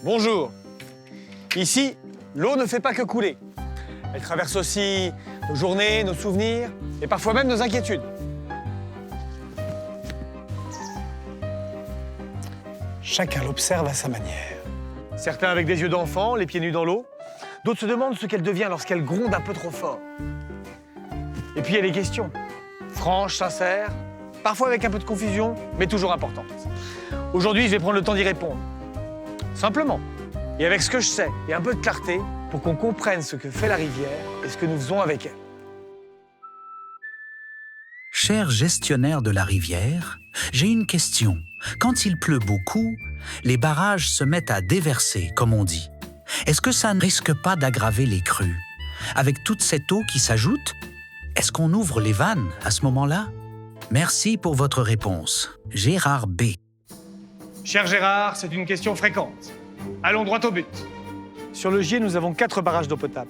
Bonjour. Ici, l'eau ne fait pas que couler. Elle traverse aussi nos journées, nos souvenirs et parfois même nos inquiétudes. Chacun l'observe à sa manière. Certains avec des yeux d'enfant, les pieds nus dans l'eau. D'autres se demandent ce qu'elle devient lorsqu'elle gronde un peu trop fort. Et puis il y a les questions, franches, sincères, parfois avec un peu de confusion, mais toujours importantes. Aujourd'hui, je vais prendre le temps d'y répondre. Simplement, et avec ce que je sais, et un peu de clarté, pour qu'on comprenne ce que fait la rivière et ce que nous faisons avec elle. Cher gestionnaire de la rivière, j'ai une question. Quand il pleut beaucoup, les barrages se mettent à déverser, comme on dit. Est-ce que ça ne risque pas d'aggraver les crues? Avec toute cette eau qui s'ajoute, est-ce qu'on ouvre les vannes à ce moment-là? Merci pour votre réponse. Gérard B. Cher Gérard, c'est une question fréquente. Allons droit au but. Sur le Gier, nous avons 4 barrages d'eau potable.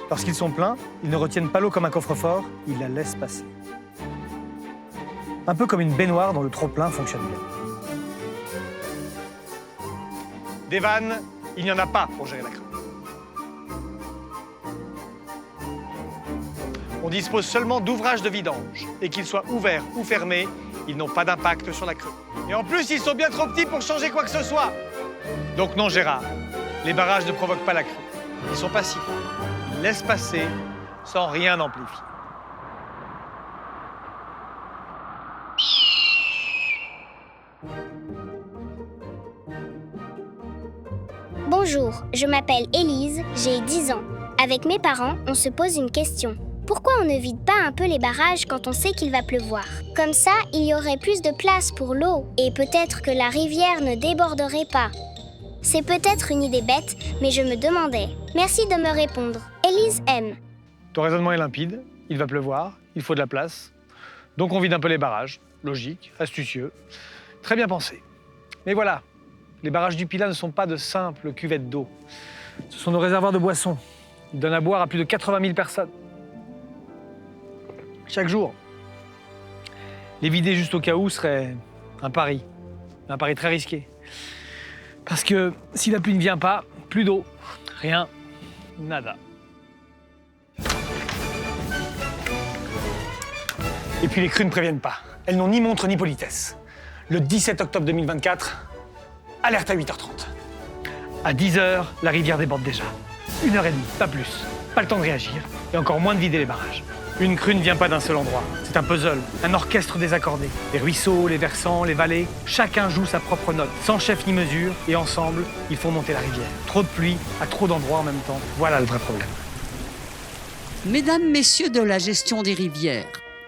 Lorsqu'ils sont pleins, ils ne retiennent pas l'eau comme un coffre-fort, ils la laissent passer. Un peu comme une baignoire dont le trop-plein fonctionne bien. Des vannes, il n'y en a pas pour gérer la crue. On dispose seulement d'ouvrages de vidange, et qu'ils soient ouverts ou fermés, ils n'ont pas d'impact sur la crue. Et en plus, ils sont bien trop petits pour changer quoi que ce soit. Donc non, Gérard, les barrages ne provoquent pas la crue. Ils sont passifs. Ils laissent passer sans rien amplifier. Bonjour, je m'appelle Élise, j'ai 10 ans. Avec mes parents, on se pose une question. Pourquoi on ne vide pas un peu les barrages quand on sait qu'il va pleuvoir? Comme ça, il y aurait plus de place pour l'eau et peut-être que la rivière ne déborderait pas. C'est peut-être une idée bête, mais je me demandais. Merci de me répondre. Élise M. Ton raisonnement est limpide, il va pleuvoir, il faut de la place. Donc on vide un peu les barrages. Logique, astucieux, très bien pensé. Mais voilà, les barrages du Pilat ne sont pas de simples cuvettes d'eau. Ce sont nos réservoirs de boissons. Ils donnent à boire à plus de 80 000 personnes. Chaque jour. Les vider juste au cas où serait un pari très risqué. Parce que si la pluie ne vient pas, plus d'eau, rien, nada. Et puis les crues ne préviennent pas. Elles n'ont ni montre ni politesse. Le 17 octobre 2024, alerte à 8h30. À 10h, la rivière déborde déjà. 1h30, pas plus. Pas le temps de réagir et encore moins de vider les barrages. Une crue ne vient pas d'un seul endroit. C'est un puzzle, un orchestre désaccordé. Les ruisseaux, les versants, les vallées, chacun joue sa propre note, sans chef ni mesure, et ensemble, ils font monter la rivière. Trop de pluie, à trop d'endroits en même temps. Voilà le vrai problème. Mesdames, messieurs de la gestion des rivières,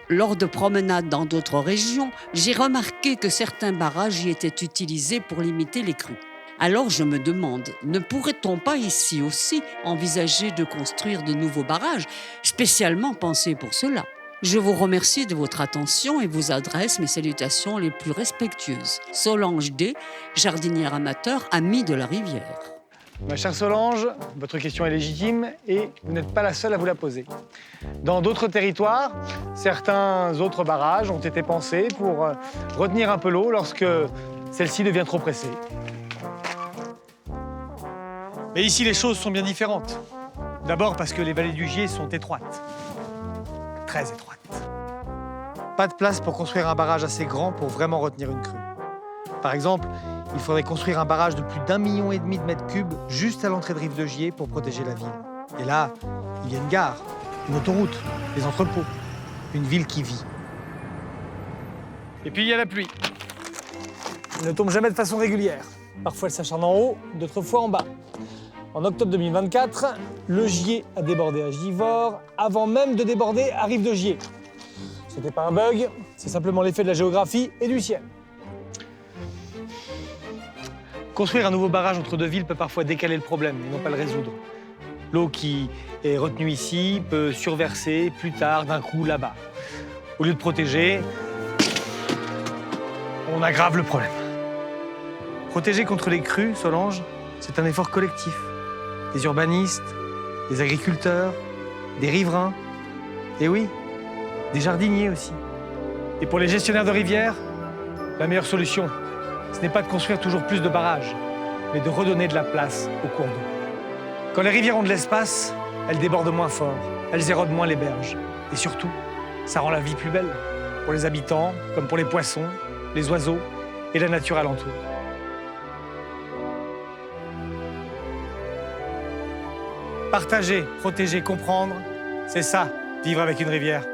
lors de promenades dans d'autres régions, j'ai remarqué que certains barrages y étaient utilisés pour limiter les crues. Alors je me demande, ne pourrait-on pas ici aussi envisager de construire de nouveaux barrages, spécialement pensés pour cela? Je vous remercie de votre attention et vous adresse mes salutations les plus respectueuses. Solange D, jardinière amateur, amie de la rivière. Ma chère Solange, votre question est légitime et vous n'êtes pas la seule à vous la poser. Dans d'autres territoires, certains autres barrages ont été pensés pour retenir un peu l'eau lorsque celle-ci devient trop pressée. Mais ici, les choses sont bien différentes. D'abord parce que les vallées du Gier sont étroites. Très étroites. Pas de place pour construire un barrage assez grand pour vraiment retenir une crue. Par exemple, il faudrait construire un barrage de plus d'1,5 million de mètres cubes juste à l'entrée de Rive de Gier pour protéger la ville. Et là, il y a une gare, une autoroute, des entrepôts, une ville qui vit. Et puis il y a la pluie. Elle ne tombe jamais de façon régulière. Parfois elle s'acharne en haut, d'autres fois en bas. En octobre 2024, le Gier a débordé à Givors avant même de déborder à Rive de Gier. Ce n'était pas un bug, c'est simplement l'effet de la géographie et du ciel. Construire un nouveau barrage entre deux villes peut parfois décaler le problème et non pas le résoudre. L'eau qui est retenue ici peut surverser plus tard d'un coup là-bas. Au lieu de protéger, on aggrave le problème. Protéger contre les crues, Solange, c'est un effort collectif. Des urbanistes, des agriculteurs, des riverains, et oui, des jardiniers aussi. Et pour les gestionnaires de rivières, la meilleure solution, ce n'est pas de construire toujours plus de barrages, mais de redonner de la place aux cours d'eau. Quand les rivières ont de l'espace, elles débordent moins fort, elles érodent moins les berges. Et surtout, ça rend la vie plus belle, pour les habitants, comme pour les poissons, les oiseaux et la nature alentour. Partager, protéger, comprendre, c'est ça, vivre avec une rivière.